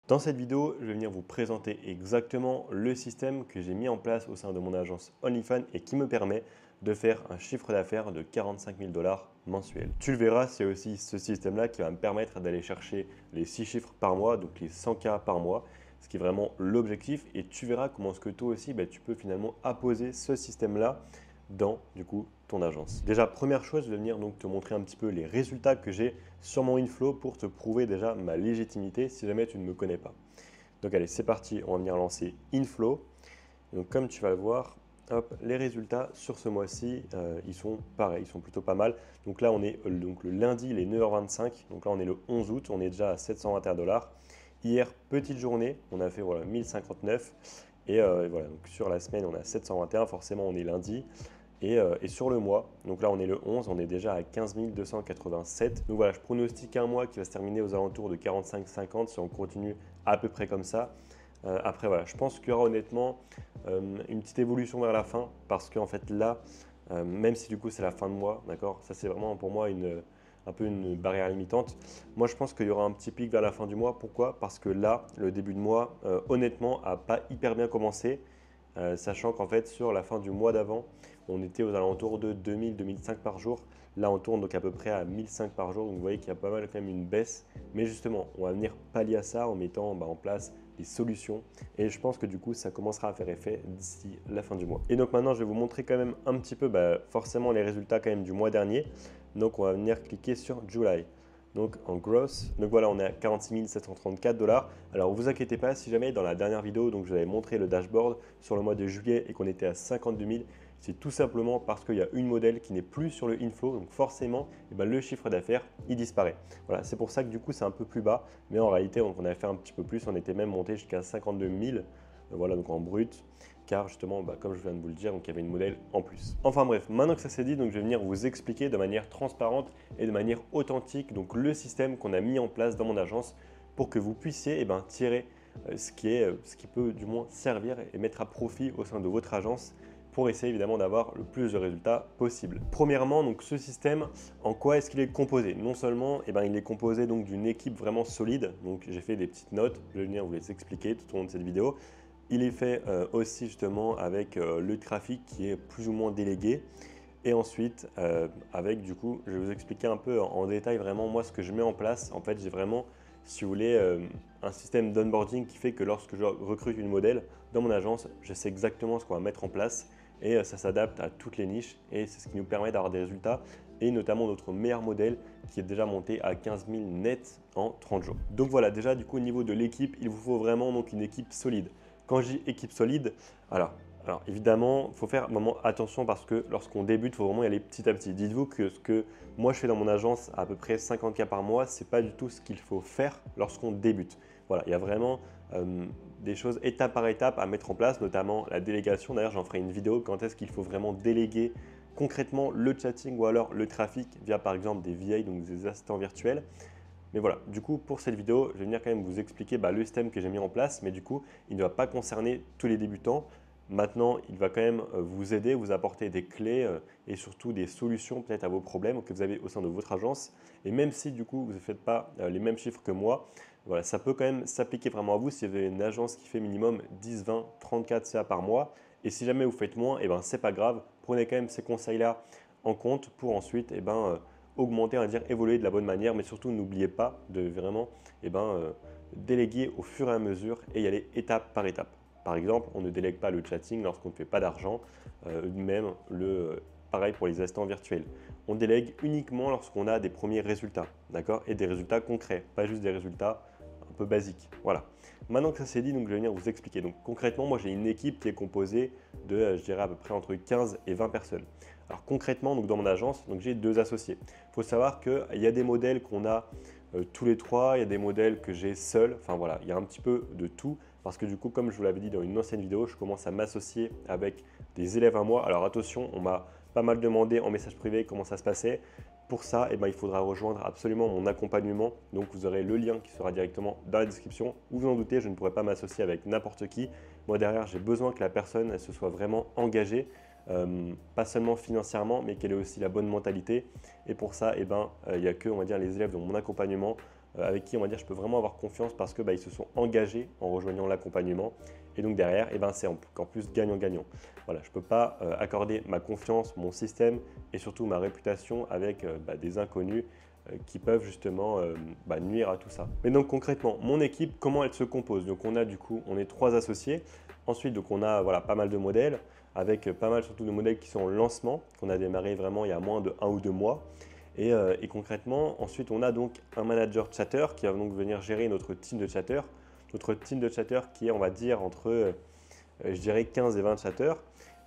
Dans cette vidéo, je vais venir vous présenter exactement le système que j'ai mis en place au sein de mon agence OnlyFans et qui me permet de faire un chiffre d'affaires de 45 000 dollars mensuels. Tu le verras, c'est aussi ce système-là qui va me permettre d'aller chercher les 6 chiffres par mois, donc les 100K par mois, ce qui est vraiment l'objectif. Et tu verras comment est-ce que toi aussi, tu peux finalement apposer ce système-là dans du coup ton agence. Déjà, première chose, je vais venir donc te montrer un petit peu les résultats que j'ai sur mon inflow pour te prouver déjà ma légitimité si jamais tu ne me connais pas. Donc allez, c'est parti, on va venir lancer inflow. Donc comme tu vas le voir, hop, les résultats sur ce mois-ci, ils sont pareils, ils sont plutôt pas mal. Donc là, on est donc le lundi, il est 9h25. Donc là, on est le 11 août, on est déjà à 721 dollars. Hier, petite journée, on a fait voilà, 1059. Et voilà, donc sur la semaine, on a 721. Forcément, on est lundi. Et sur le mois, donc là on est le 11, on est déjà à 15 287. Donc voilà, je pronostique un mois qui va se terminer aux alentours de 45-50 si on continue à peu près comme ça. Après voilà, je pense qu'il y aura honnêtement une petite évolution vers la fin parce qu'en fait là, même si du coup c'est la fin de mois, d'accord, ça c'est vraiment pour moi un peu une barrière limitante. Moi je pense qu'il y aura un petit pic vers la fin du mois. Pourquoi? Parce que là, le début de mois, honnêtement, a pas hyper bien commencé. Sachant qu'en fait sur la fin du mois d'avant, on était aux alentours de 2000-2005 par jour. Là, on tourne donc à peu près à 1005 par jour. Donc vous voyez qu'il y a pas mal quand même une baisse. Mais justement, on va venir pallier à ça en mettant en place des solutions. Et je pense que du coup, ça commencera à faire effet d'ici la fin du mois. Et donc maintenant, je vais vous montrer quand même un petit peu forcément les résultats quand même du mois dernier. Donc on va venir cliquer sur July. Donc en gross, donc voilà, on est à 46 734 dollars. Alors vous inquiétez pas, si jamais dans la dernière vidéo, donc je vous avais montré le dashboard sur le mois de juillet et qu'on était à 52 000, c'est tout simplement parce qu'il y a une modèle qui n'est plus sur le inflow, donc forcément, le chiffre d'affaires, il disparaît. Voilà, c'est pour ça que du coup, c'est un peu plus bas, mais en réalité, on avait fait un petit peu plus, on était même monté jusqu'à 52 000, voilà, donc en brut, car justement, comme je viens de vous le dire, donc il y avait une modèle en plus. Enfin bref, maintenant que ça s'est dit, donc je vais venir vous expliquer de manière transparente et de manière authentique donc le système qu'on a mis en place dans mon agence pour que vous puissiez tirer ce qui peut du moins servir et mettre à profit au sein de votre agence pour essayer évidemment d'avoir le plus de résultats possible. Premièrement, donc ce système, en quoi est-ce qu'il est composé? Non seulement, il est composé donc d'une équipe vraiment solide. Donc j'ai fait des petites notes, je vais venir vous les expliquer tout au long de cette vidéo. Il est fait aussi justement avec le trafic qui est plus ou moins délégué. Et ensuite, avec du coup, je vais vous expliquer un peu en détail vraiment moi ce que je mets en place. En fait, j'ai vraiment, si vous voulez, un système d'onboarding qui fait que lorsque je recrute une modèle dans mon agence, je sais exactement ce qu'on va mettre en place et ça s'adapte à toutes les niches et c'est ce qui nous permet d'avoir des résultats et notamment notre meilleur modèle qui est déjà monté à 15 000 net en 30 jours. Donc voilà, déjà du coup au niveau de l'équipe, il vous faut vraiment donc une équipe solide. Quand je dis équipe solide, alors évidemment, il faut faire vraiment attention parce que lorsqu'on débute, il faut vraiment y aller petit à petit. Dites-vous que ce que moi je fais dans mon agence à peu près 50K par mois, ce n'est pas du tout ce qu'il faut faire lorsqu'on débute. Voilà, il y a vraiment des choses étape par étape à mettre en place, notamment la délégation. D'ailleurs, j'en ferai une vidéo quand est-ce qu'il faut vraiment déléguer concrètement le chatting ou alors le trafic via par exemple des VA, donc des assistants virtuels. Mais voilà, du coup, pour cette vidéo, je vais venir quand même vous expliquer le système que j'ai mis en place, mais du coup, il ne va pas concerner tous les débutants. Maintenant, il va quand même vous aider, vous apporter des clés et surtout des solutions peut-être à vos problèmes que vous avez au sein de votre agence. Et même si du coup, vous ne faites pas les mêmes chiffres que moi, voilà, ça peut quand même s'appliquer vraiment à vous si vous avez une agence qui fait minimum 10, 20, 34 CA par mois. Et si jamais vous faites moins, c'est pas grave. Prenez quand même ces conseils-là en compte pour ensuite augmenter, on va dire, évoluer de la bonne manière, mais surtout n'oubliez pas de vraiment déléguer au fur et à mesure et y aller étape par étape. Par exemple, on ne délègue pas le chatting lorsqu'on ne fait pas d'argent, même pareil pour les assistants virtuels. On délègue uniquement lorsqu'on a des premiers résultats, d'accord, et des résultats concrets, pas juste des résultats un peu basiques. Voilà. Maintenant que ça c'est dit, donc je vais venir vous expliquer. Donc concrètement, moi j'ai une équipe qui est composée de, je dirais à peu près entre 15 et 20 personnes. Alors concrètement, donc dans mon agence, donc j'ai 2 associés. Il faut savoir qu'il y a des modèles qu'on a tous les 3, il y a des modèles que j'ai seul. Enfin voilà, il y a un petit peu de tout parce que du coup, comme je vous l'avais dit dans une ancienne vidéo, je commence à m'associer avec des élèves à moi. Alors attention, on m'a pas mal demandé en message privé comment ça se passait. Pour ça, il faudra rejoindre absolument mon accompagnement. Donc vous aurez le lien qui sera directement dans la description. Vous vous en doutez, je ne pourrai pas m'associer avec n'importe qui. Moi derrière, j'ai besoin que la personne elle se soit vraiment engagée. Pas seulement financièrement, mais qu'elle ait aussi la bonne mentalité. Et pour ça, il n'y a que, on va dire, les élèves de mon accompagnement avec qui on va dire je peux vraiment avoir confiance parce que ils se sont engagés en rejoignant l'accompagnement. Et donc derrière, c'est encore plus gagnant-gagnant. Voilà, je ne peux pas accorder ma confiance, mon système et surtout ma réputation avec des inconnus qui peuvent justement nuire à tout ça. Mais donc concrètement, mon équipe, comment elle se compose? Donc on est 3 associés. Ensuite, donc on a pas mal de modèles, avec pas mal surtout de modèles qui sont en lancement, qu'on a démarré vraiment il y a moins de 1 ou 2 mois. Et concrètement, ensuite on a donc un manager chatter qui va donc venir gérer notre team de chatters. Notre team de chatters qui est, on va dire, entre je dirais 15 et 20 chatters.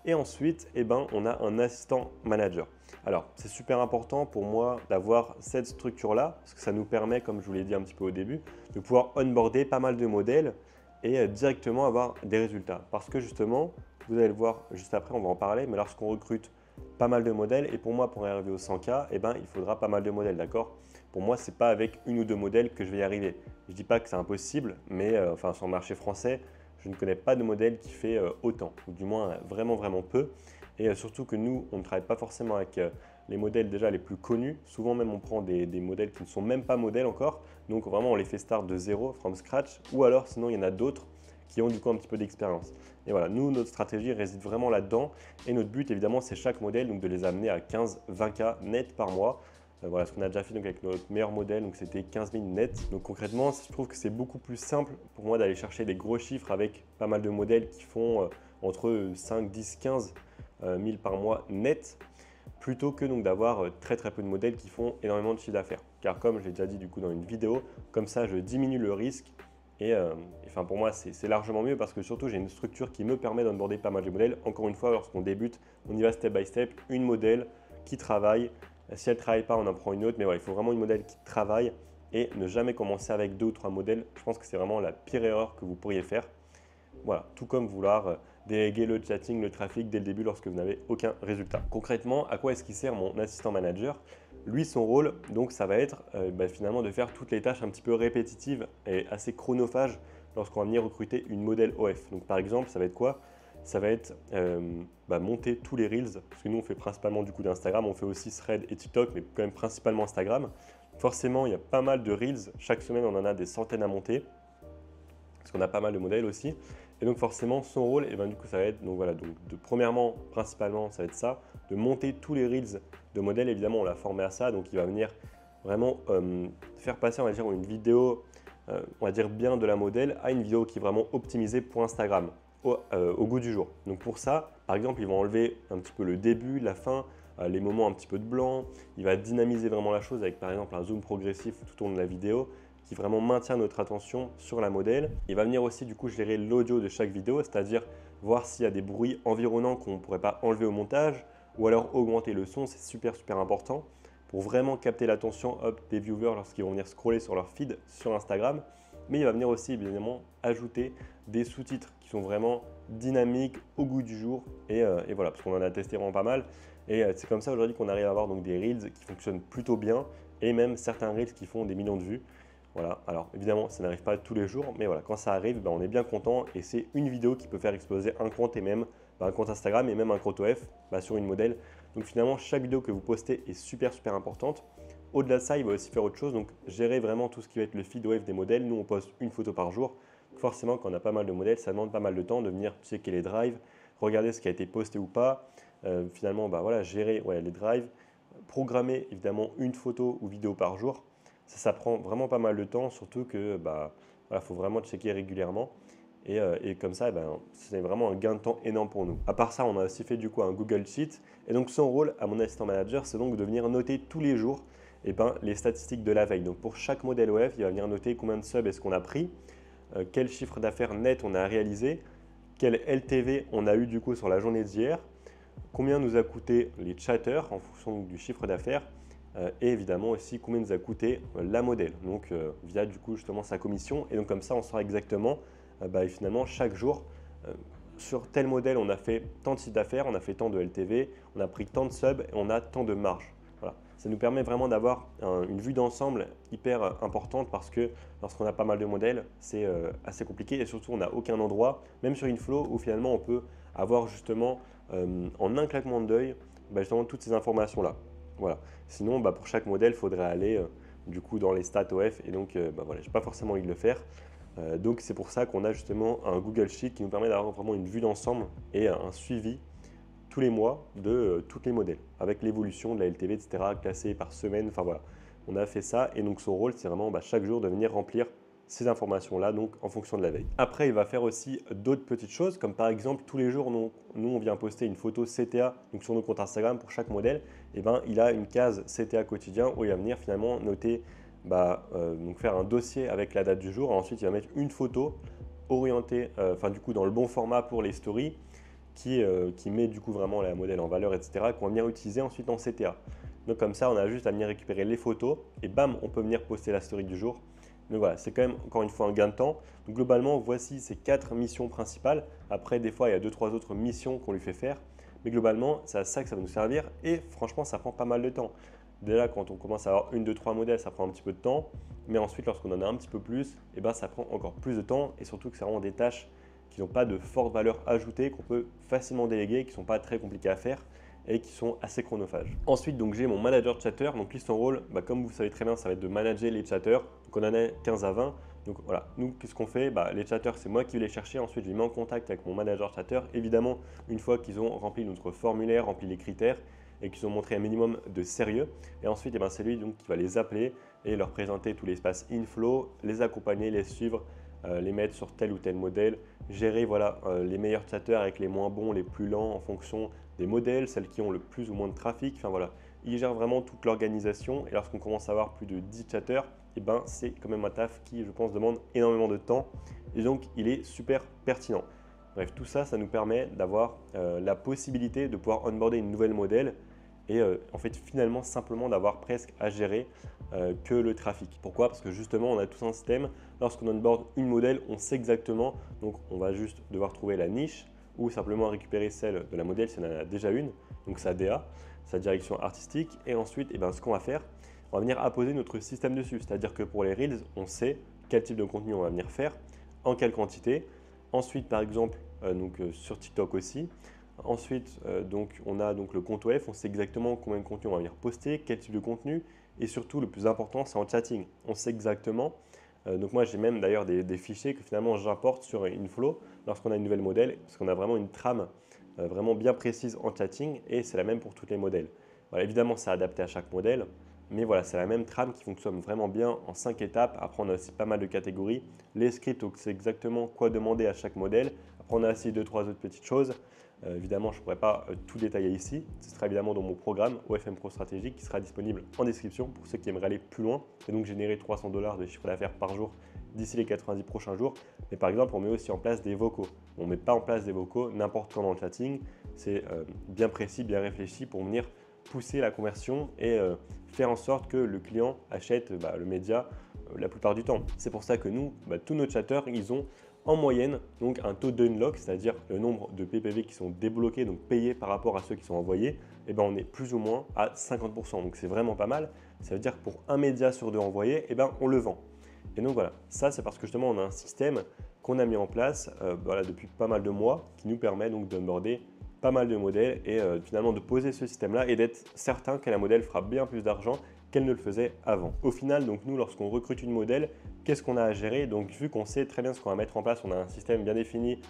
Et ensuite, on a un assistant manager. Alors, c'est super important pour moi d'avoir cette structure-là, parce que ça nous permet, comme je vous l'ai dit un petit peu au début, de pouvoir onboarder pas mal de modèles et directement avoir des résultats. Parce que justement, vous allez le voir juste après, on va en parler, mais lorsqu'on recrute pas mal de modèles, et pour moi, pour arriver au 100K, il faudra pas mal de modèles, d'accord? Pour moi, ce n'est pas avec 1 ou 2 modèles que je vais y arriver. Je ne dis pas que c'est impossible, mais sur le marché français, je ne connais pas de modèle qui fait autant, ou du moins vraiment peu. Et surtout que nous, on ne travaille pas forcément avec les modèles déjà les plus connus. Souvent même, on prend des modèles qui ne sont même pas modèles encore. Donc vraiment, on les fait start de zéro, from scratch. Ou alors, sinon, il y en a d'autres qui ont du coup un petit peu d'expérience. Et voilà, nous, notre stratégie réside vraiment là-dedans. Et notre but, évidemment, c'est chaque modèle, donc de les amener à 15-20K net par mois. Voilà ce qu'on a déjà fait donc, avec notre meilleur modèle, donc c'était 15 000 net. Donc concrètement, je trouve que c'est beaucoup plus simple pour moi d'aller chercher des gros chiffres avec pas mal de modèles qui font entre 5, 10, 15 000 par mois net, plutôt que donc d'avoir très peu de modèles qui font énormément de chiffre d'affaires. Car comme je l'ai déjà dit du coup dans une vidéo, comme ça je diminue le risque. Et pour moi, c'est largement mieux parce que surtout, j'ai une structure qui me permet d'onboarder pas mal de modèles. Encore une fois, lorsqu'on débute, on y va step by step, une modèle qui travaille. Si elle ne travaille pas, on en prend une autre. Mais il faut vraiment une modèle qui travaille et ne jamais commencer avec 2 ou 3 modèles. Je pense que c'est vraiment la pire erreur que vous pourriez faire. Voilà, tout comme vouloir déléguer le chatting, le trafic dès le début lorsque vous n'avez aucun résultat. Concrètement, à quoi est-ce qu'il sert mon assistant manager? Lui, son rôle, donc, ça va être finalement de faire toutes les tâches un petit peu répétitives et assez chronophages lorsqu'on va venir recruter une modèle OF. Donc, par exemple, ça va être quoi? Ça va être monter tous les Reels, parce que nous, on fait principalement du coup d'Instagram, on fait aussi Thread et TikTok, mais quand même principalement Instagram. Forcément, il y a pas mal de Reels. Chaque semaine, on en a des centaines à monter, parce qu'on a pas mal de modèles aussi. Et donc forcément, son rôle, du coup, ça va être, premièrement, principalement, ça va être ça, de monter tous les reels de modèles. Évidemment, on l'a formé à ça, donc il va venir vraiment faire passer, on va dire, une vidéo, on va dire bien de la modèle, à une vidéo qui est vraiment optimisée pour Instagram, au goût du jour. Donc pour ça, par exemple, ils vont enlever un petit peu le début, la fin, les moments un petit peu de blanc. Il va dynamiser vraiment la chose avec, par exemple, un zoom progressif tout au long de la vidéo, qui vraiment maintient notre attention sur la modèle. Il va venir aussi du coup gérer l'audio de chaque vidéo, c'est-à-dire voir s'il y a des bruits environnants qu'on ne pourrait pas enlever au montage, ou alors augmenter le son, c'est super important pour vraiment capter l'attention des viewers lorsqu'ils vont venir scroller sur leur feed sur Instagram. Mais il va venir aussi évidemment ajouter des sous-titres qui sont vraiment dynamiques, au goût du jour, et voilà, parce qu'on en a testé vraiment pas mal. Et c'est comme ça aujourd'hui qu'on arrive à avoir donc des reels qui fonctionnent plutôt bien, et même certains reels qui font des millions de vues. Voilà, alors évidemment, ça n'arrive pas tous les jours, mais voilà, quand ça arrive, on est bien content et c'est une vidéo qui peut faire exploser un compte et même un compte Instagram et même un compte OF sur une modèle. Donc finalement, chaque vidéo que vous postez est super importante. Au-delà de ça, il va aussi faire autre chose, donc gérer vraiment tout ce qui va être le feed OF des modèles. Nous, on poste une photo par jour. Forcément, quand on a pas mal de modèles, ça demande pas mal de temps de venir checker les drives, regarder ce qui a été posté ou pas. Finalement, gérer les drives, programmer évidemment une photo ou vidéo par jour. Ça prend vraiment pas mal de temps, surtout que faut vraiment checker régulièrement. Et comme ça, c'est vraiment un gain de temps énorme pour nous. À part ça, on a aussi fait du coup un Google Sheet. Et donc son rôle à mon assistant manager, c'est donc de venir noter tous les jours les statistiques de la veille. Donc pour chaque modèle OF, il va venir noter combien de subs est-ce qu'on a pris, quel chiffre d'affaires net on a réalisé, quel LTV on a eu du coup sur la journée d'hier, combien nous a coûté les chatters en fonction du chiffre d'affaires, et évidemment aussi combien nous a coûté la modèle, donc via du coup justement sa commission. Et donc comme ça, on saura exactement finalement chaque jour sur tel modèle on a fait tant de chiffre d'affaires, on a fait tant de LTV, on a pris tant de subs et on a tant de marge. Voilà. Ça nous permet vraiment d'avoir une vue d'ensemble hyper importante, parce que lorsqu'on a pas mal de modèles, c'est assez compliqué, et surtout on n'a aucun endroit, même sur Inflow, où finalement on peut avoir justement en un claquement d'œil justement toutes ces informations là. Voilà. Sinon, pour chaque modèle, il faudrait aller du coup dans les stats OF et donc voilà, j'ai pas forcément envie de le faire. Donc c'est pour ça qu'on a justement un Google Sheet qui nous permet d'avoir vraiment une vue d'ensemble et un suivi tous les mois de tous les modèles, avec l'évolution de la LTV, etc., classée par semaine, enfin voilà. On a fait ça et donc son rôle, c'est vraiment chaque jour de venir remplir ces informations-là, donc en fonction de la veille. Après, il va faire aussi d'autres petites choses, comme par exemple, tous les jours, nous on vient poster une photo CTA donc sur nos comptes Instagram pour chaque modèle. Et ben, il a une case CTA quotidien où il va venir finalement noter, donc faire un dossier avec la date du jour. Ensuite, il va mettre une photo orientée, du coup, dans le bon format pour les stories, qui met du coup vraiment la modèle en valeur, etc., qu'on va venir utiliser ensuite en CTA. Donc comme ça, on a juste à venir récupérer les photos et bam, on peut venir poster la story du jour. Donc voilà, c'est quand même encore une fois un gain de temps. Donc globalement, voici ces 4 missions principales. Après, des fois, il y a 2-3 autres missions qu'on lui fait faire. Mais globalement, c'est à ça que ça va nous servir. Et franchement, ça prend pas mal de temps. Déjà, quand on commence à avoir 1, 2, 3 modèles, ça prend un petit peu de temps. Mais ensuite, lorsqu'on en a un petit peu plus, ça prend encore plus de temps. Et surtout que c'est vraiment des tâches qui n'ont pas de forte valeur ajoutée, qu'on peut facilement déléguer, qui ne sont pas très compliquées à faire et qui sont assez chronophages. Ensuite, donc j'ai mon manager chatter. Donc lui, son rôle, comme vous savez très bien, ça va être de manager les chatters. Donc on en a 15 à 20. Donc voilà, nous, qu'est-ce qu'on fait? Les chatters, c'est moi qui vais les chercher. Ensuite, je les mets en contact avec mon manager chatter. Évidemment, une fois qu'ils ont rempli notre formulaire, rempli les critères et qu'ils ont montré un minimum de sérieux. Et ensuite, c'est lui donc, qui va les appeler et leur présenter tout l'espace inflow, les accompagner, les suivre, les mettre sur tel ou tel modèle, gérer les meilleurs chatters avec les moins bons, les plus lents en fonction des modèles, celles qui ont le plus ou moins de trafic. Enfin voilà, il gère vraiment toute l'organisation et lorsqu'on commence à avoir plus de 10 chatters, c'est quand même un taf qui, je pense, demande énormément de temps et donc il est super pertinent. Bref, tout ça, ça nous permet d'avoir la possibilité de pouvoir onboarder une nouvelle modèle et en fait finalement simplement d'avoir presque à gérer que le trafic. Pourquoi? Parce que justement on a tout un système, lorsqu'on onboard une modèle, on sait exactement, donc on va juste devoir trouver la niche ou simplement récupérer celle de la modèle si on en a déjà une, donc sa DA, sa direction artistique, et ensuite ce qu'on va faire, on va venir apposer notre système dessus, c'est-à-dire que pour les Reels, on sait quel type de contenu on va venir faire, en quelle quantité, ensuite par exemple sur TikTok aussi. Ensuite, on a le compte OF, on sait exactement combien de contenu on va venir poster, quel type de contenu, et surtout le plus important, c'est en chatting. On sait exactement. Donc moi, j'ai même d'ailleurs des fichiers que finalement j'importe sur Inflow lorsqu'on a une nouvelle modèle, parce qu'on a vraiment une trame vraiment bien précise en chatting, et c'est la même pour tous les modèles. Voilà, évidemment, c'est adapté à chaque modèle, mais voilà, c'est la même trame qui fonctionne vraiment bien en 5 étapes. Après, on a aussi pas mal de catégories. Les scripts, donc c'est exactement quoi demander à chaque modèle. Après, on a aussi 2-3 autres petites choses. Évidemment, je ne pourrais pas tout détailler ici. Ce sera évidemment dans mon programme OFM Pro Stratégique qui sera disponible en description pour ceux qui aimeraient aller plus loin et donc générer 300 $ de chiffre d'affaires par jour d'ici les 90 prochains jours. Mais par exemple, on met aussi en place des vocaux. On ne met pas en place des vocaux n'importe quand dans le chatting. C'est bien précis, bien réfléchi pour venir pousser la conversion et faire en sorte que le client achète le média la plupart du temps. C'est pour ça que nous, tous nos chatters, ils ont en moyenne donc un taux d'unlock, c'est-à-dire le nombre de PPV qui sont débloqués, donc payés par rapport à ceux qui sont envoyés, on est plus ou moins à 50%. Donc c'est vraiment pas mal. Ça veut dire que pour un média sur 2 envoyé, on le vend. Et donc voilà, ça c'est parce que justement on a un système qu'on a mis en place depuis pas mal de mois qui nous permet donc d'onboarder pas mal de modèles et finalement de poser ce système-là et d'être certain que la modèle fera bien plus d'argent qu'elle ne le faisait avant. Au final, donc nous, lorsqu'on recrute une modèle, qu'est-ce qu'on a à gérer? Donc vu qu'on sait très bien ce qu'on va mettre en place, on a un système bien défini.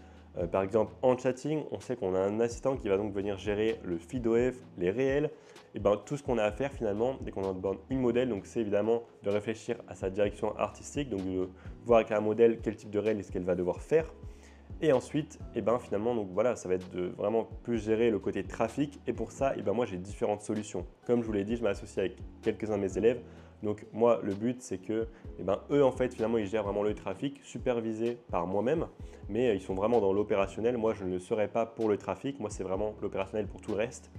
Par exemple, en chatting, on sait qu'on a un assistant qui va donc venir gérer le feed OF, les réels. Et tout ce qu'on a à faire finalement, dès qu'on onboard une modèle, donc c'est évidemment de réfléchir à sa direction artistique, donc de voir avec un modèle quel type de réel est-ce qu'elle va devoir faire. Et ensuite, finalement, donc voilà, ça va être de vraiment plus gérer le côté trafic. Et pour ça, moi, j'ai différentes solutions. Comme je vous l'ai dit, je m'associe avec quelques-uns de mes élèves. Donc moi, le but, c'est que eux, en fait, finalement, ils gèrent vraiment le trafic, supervisé par moi-même. Mais ils sont vraiment dans l'opérationnel. Moi, je ne le serai pas pour le trafic. Moi, c'est vraiment l'opérationnel pour tout le reste.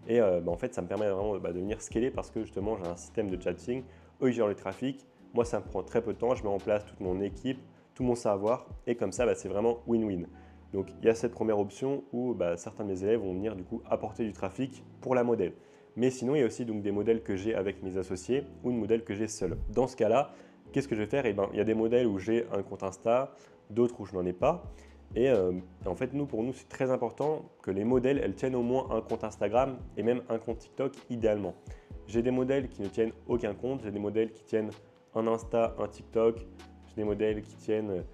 Et en fait, ça me permet vraiment de venir scaler parce que justement, j'ai un système de chatting. Eux, ils gèrent le trafic. Moi, ça me prend très peu de temps. Je mets en place toute mon équipe, tout mon savoir, et comme ça, c'est vraiment win-win. Donc il y a cette première option où certains de mes élèves vont venir du coup apporter du trafic pour la modèle. Mais sinon, il y a aussi donc des modèles que j'ai avec mes associés ou une modèle que j'ai seul. Dans ce cas-là, qu'est-ce que je vais faire? Il y a des modèles où j'ai un compte Insta, d'autres où je n'en ai pas. Et en fait, pour nous, c'est très important que les modèles, elles tiennent au moins un compte Instagram et même un compte TikTok idéalement. J'ai des modèles qui ne tiennent aucun compte, j'ai des modèles qui tiennent un Insta, un TikTok, j'ai des modèles qui tiennent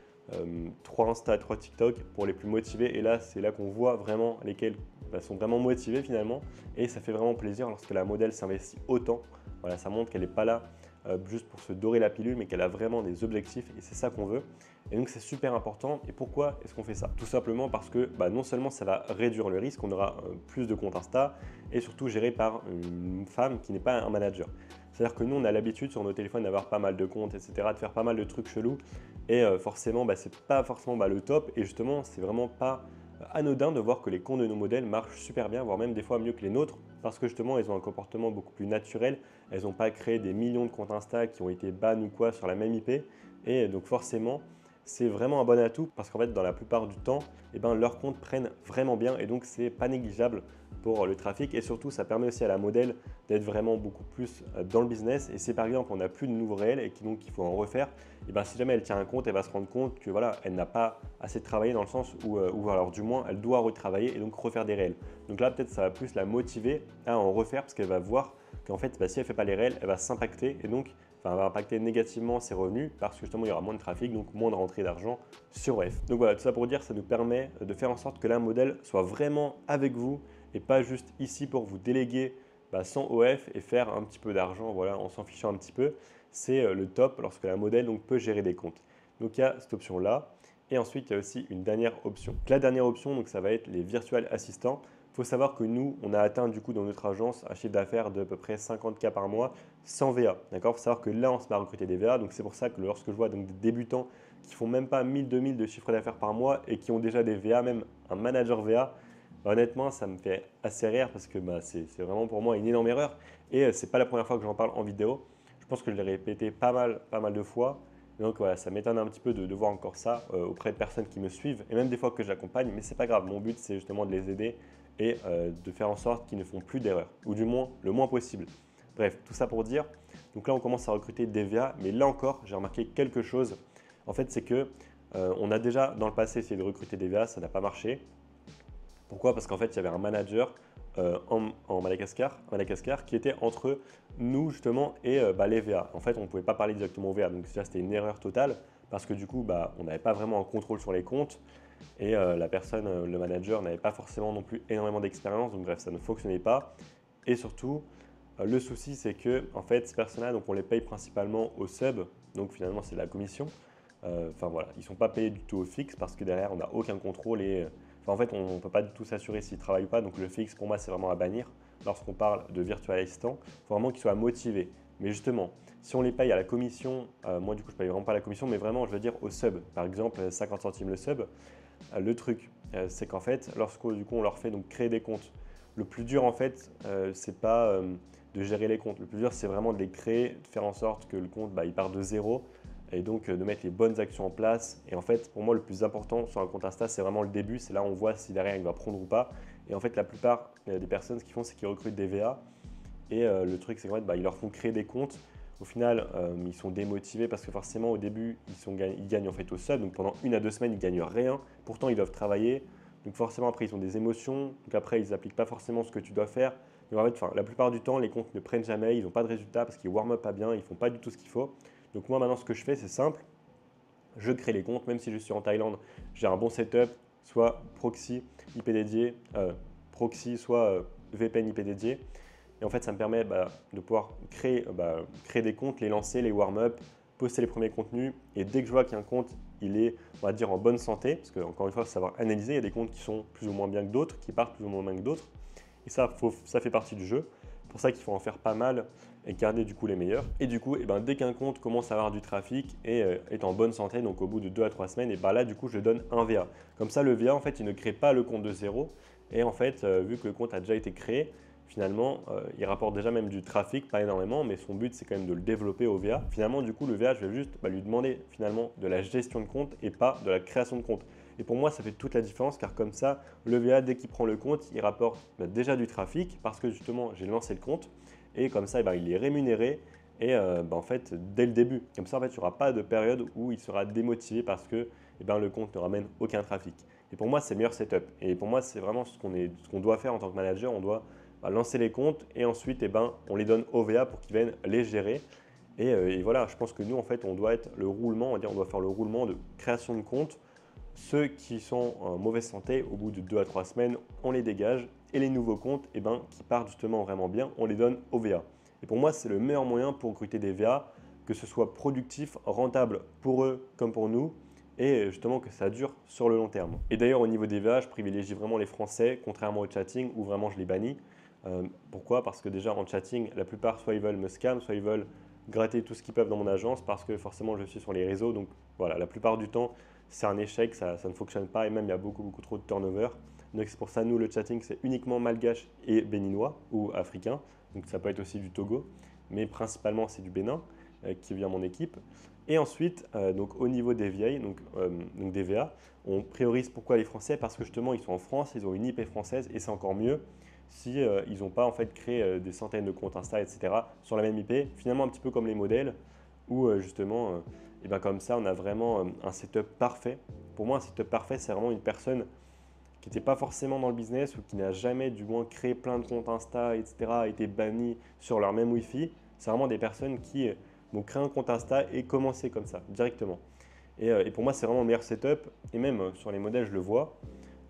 3 Insta, 3 TikTok pour les plus motivés. Et là, c'est là qu'on voit vraiment lesquels sont vraiment motivés finalement. Et ça fait vraiment plaisir lorsque la modèle s'investit autant. Voilà, ça montre qu'elle n'est pas là juste pour se dorer la pilule, mais qu'elle a vraiment des objectifs et c'est ça qu'on veut. Et donc c'est super important. Et pourquoi est-ce qu'on fait ça? Tout simplement parce que non seulement ça va réduire le risque, on aura plus de comptes Insta et surtout géré par une femme qui n'est pas un manager. C'est-à-dire que nous, on a l'habitude sur nos téléphones d'avoir pas mal de comptes, etc., de faire pas mal de trucs chelous. Et forcément, c'est pas forcément le top. Et justement, c'est vraiment pas anodin de voir que les comptes de nos modèles marchent super bien, voire même des fois mieux que les nôtres, parce que justement, elles ont un comportement beaucoup plus naturel. Elles n'ont pas créé des millions de comptes Insta qui ont été ban ou quoi sur la même IP. Et donc forcément, c'est vraiment un bon atout parce qu'en fait, dans la plupart du temps, leurs comptes prennent vraiment bien et donc c'est pas négligeable pour le trafic. Et surtout, ça permet aussi à la modèle d'être vraiment beaucoup plus dans le business. Et si par exemple, on n'a plus de nouveaux réels et donc il faut en refaire, si jamais elle tient un compte, elle va se rendre compte que voilà, elle n'a pas assez travaillé dans le sens où alors du moins, elle doit retravailler et donc refaire des réels. Donc là, peut-être ça va plus la motiver à en refaire parce qu'elle va voir qu'en fait, si elle ne fait pas les réels, elle va s'impacter et donc elle va impacter négativement ses revenus parce que justement il y aura moins de trafic, donc moins de rentrée d'argent sur OF. Donc voilà, tout ça pour dire, ça nous permet de faire en sorte que la modèle soit vraiment avec vous et pas juste ici pour vous déléguer sans OF et faire un petit peu d'argent, voilà, en s'en fichant un petit peu. C'est le top lorsque la modèle donc, peut gérer des comptes. Donc il y a cette option-là. Et ensuite, il y a aussi une dernière option. La dernière option, donc, ça va être les virtual assistants. Il faut savoir que nous, on a atteint du coup dans notre agence un chiffre d'affaires de à peu près 50K par mois sans VA. D'accord? Il faut savoir que là, on se met à recruter des VA. Donc c'est pour ça que lorsque je vois donc, des débutants qui font même pas 1000-2000 de chiffre d'affaires par mois et qui ont déjà des VA, même un manager VA, honnêtement, ça me fait assez rire parce que c'est vraiment pour moi une énorme erreur. Et ce n'est pas la première fois que j'en parle en vidéo. Je pense que je l'ai répété pas mal de fois. Donc voilà, ça m'étonne un petit peu de voir encore ça auprès de personnes qui me suivent et même des fois que j'accompagne, mais c'est pas grave. Mon but, c'est justement de les aider et de faire en sorte qu'ils ne font plus d'erreurs, ou du moins le moins possible. Bref, tout ça pour dire, donc là on commence à recruter des VA, mais là encore, j'ai remarqué quelque chose. En fait, c'est que on a déjà dans le passé essayé de recruter des VA, ça n'a pas marché. Pourquoi? Parce qu'en fait, il y avait un manager en Madagascar qui était entre nous justement et les VA. En fait, on ne pouvait pas parler directement aux VA, donc ça c'était une erreur totale parce que du coup, on n'avait pas vraiment un contrôle sur les comptes et la personne, le manager, n'avait pas forcément non plus énormément d'expérience, donc bref, ça ne fonctionnait pas. Et surtout, le souci, c'est que en fait, ces personnes-là, donc on les paye principalement au sub, donc finalement c'est la commission. Enfin voilà, ils ne sont pas payés du tout au fixe parce que derrière, on n'a aucun contrôle et en fait, on ne peut pas du tout s'assurer s'ils ne travaillent pas. Donc le fixe, pour moi, c'est vraiment à bannir. Lorsqu'on parle de virtual assistant, il faut vraiment qu'ils soient motivés. Mais justement, si on les paye à la commission, moi du coup, je ne paye vraiment pas la commission, mais vraiment, je veux dire au sub. Par exemple, 50 centimes le sub. Le truc, c'est qu'en fait, lorsqu'on du coup, on leur fait donc créer des comptes, le plus dur, en fait, c'est pas de gérer les comptes. Le plus dur, c'est vraiment de les créer, de faire en sorte que le compte, il part de zéro et donc de mettre les bonnes actions en place. Et en fait, pour moi, le plus important sur un compte Insta, c'est vraiment le début. C'est là où on voit si derrière il va prendre ou pas. Et en fait, la plupart des personnes, ce qu'ils font, c'est qu'ils recrutent des VA. Et le truc, c'est qu'en fait, ils leur font créer des comptes. Au final, ils sont démotivés parce que forcément, au début, ils gagnent en fait au sub. Donc pendant 1 à 2 semaines, ils gagnent rien. Pourtant, ils doivent travailler. Donc forcément, après, ils ont des émotions. Donc après, ils n'appliquent pas forcément ce que tu dois faire. Donc en fait, la plupart du temps, les comptes ne prennent jamais. Ils n'ont pas de résultats parce qu'ils warm up pas bien. Ils ne font pas du tout ce qu'il faut. Donc moi, maintenant, ce que je fais, c'est simple. Je crée les comptes, même si je suis en Thaïlande, j'ai un bon setup, soit proxy IP dédié, soit VPN IP dédié. Et en fait, ça me permet de pouvoir créer des comptes, les lancer, les warm-up, poster les premiers contenus. Et dès que je vois qu'un compte, il est, on va dire, en bonne santé, parce qu'encore une fois, il faut savoir analyser, il y a des comptes qui sont plus ou moins bien que d'autres, qui partent plus ou moins bien que d'autres. Et ça fait partie du jeu. C'est pour ça qu'il faut en faire pas mal et garder du coup les meilleurs. Et du coup, dès qu'un compte commence à avoir du trafic et est en bonne santé, donc au bout de 2 à 3 semaines, et là du coup je donne un VA. Comme ça, le VA en fait, il ne crée pas le compte de zéro. Et en fait, vu que le compte a déjà été créé, finalement, il rapporte déjà même du trafic, pas énormément, mais son but c'est quand même de le développer au VA. Finalement, du coup, le VA, je vais juste lui demander finalement de la gestion de compte et pas de la création de compte. Et pour moi, ça fait toute la différence car comme ça, le VA, dès qu'il prend le compte, il rapporte déjà du trafic parce que justement, j'ai lancé le compte et comme ça, il est rémunéré et en fait, dès le début. Comme ça, en fait, il n'y aura pas de période où il sera démotivé parce que le compte ne ramène aucun trafic. Et pour moi, c'est le meilleur setup. Et pour moi, c'est vraiment ce qu'on doit faire en tant que manager. On doit lancer les comptes et ensuite on les donne au VA pour qu'ils viennent les gérer. Et voilà, je pense que nous en fait on doit être le roulement, on doit faire le roulement de création de compte. Ceux qui sont en mauvaise santé, au bout de 2 à 3 semaines, on les dégage et les nouveaux comptes qui partent justement vraiment bien, on les donne au VA. Et pour moi, c'est le meilleur moyen pour recruter des VA, que ce soit productif, rentable pour eux comme pour nous et justement que ça dure sur le long terme. Et d'ailleurs, au niveau des VA, je privilégie vraiment les Français, contrairement au chatting où vraiment je les bannis. Pourquoi? Parce que déjà en chatting, la plupart soit ils veulent me scam, soit ils veulent gratter tout ce qu'ils peuvent dans mon agence parce que forcément je suis sur les réseaux. Donc voilà, la plupart du temps, c'est un échec, ça ne fonctionne pas et même il y a beaucoup trop de turnover. Donc c'est pour ça, nous, le chatting, c'est uniquement malgache et béninois ou africain. Donc ça peut être aussi du Togo, mais principalement c'est du Bénin qui vient mon équipe. Et ensuite, donc au niveau des VA, donc des VA, on priorise pourquoi les Français? Parce que justement, ils sont en France, ils ont une IP française et c'est encore mieux si ils n'ont pas en fait créé des centaines de comptes Insta, etc. sur la même IP, finalement un petit peu comme les modèles, où justement, comme ça, on a vraiment un setup parfait. Pour moi, un setup parfait, c'est vraiment une personne qui n'était pas forcément dans le business ou qui n'a jamais du moins créé plein de comptes Insta, etc., a été banni sur leur même Wi-Fi. C'est vraiment des personnes qui vont créer un compte Insta et commencer comme ça, directement. Et pour moi, c'est vraiment le meilleur setup. Et même sur les modèles, je le vois.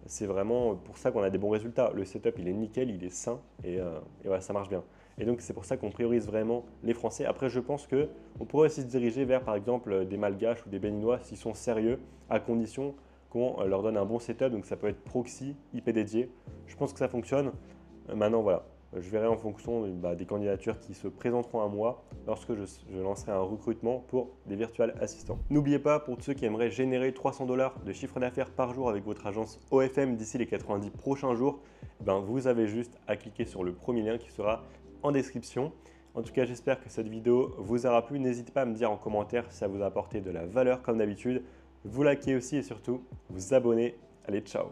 C'est vraiment pour ça qu'on a des bons résultats. Le setup, il est nickel, il est sain et voilà, ça marche bien. Et donc, c'est pour ça qu'on priorise vraiment les Français. Après, je pense qu'on pourrait aussi se diriger vers, par exemple, des Malgaches ou des Béninois s'ils sont sérieux, à condition qu'on leur donne un bon setup. Donc, ça peut être proxy, IP dédié. Je pense que ça fonctionne. Maintenant, voilà. Je verrai en fonction des candidatures qui se présenteront à moi lorsque je lancerai un recrutement pour des virtual assistants. N'oubliez pas, pour tous ceux qui aimeraient générer 300 $ de chiffre d'affaires par jour avec votre agence OFM d'ici les 90 prochains jours, vous avez juste à cliquer sur le premier lien qui sera en description. En tout cas, j'espère que cette vidéo vous aura plu. N'hésitez pas à me dire en commentaire si ça vous a apporté de la valeur comme d'habitude. Vous likez aussi et surtout vous abonnez. Allez, ciao!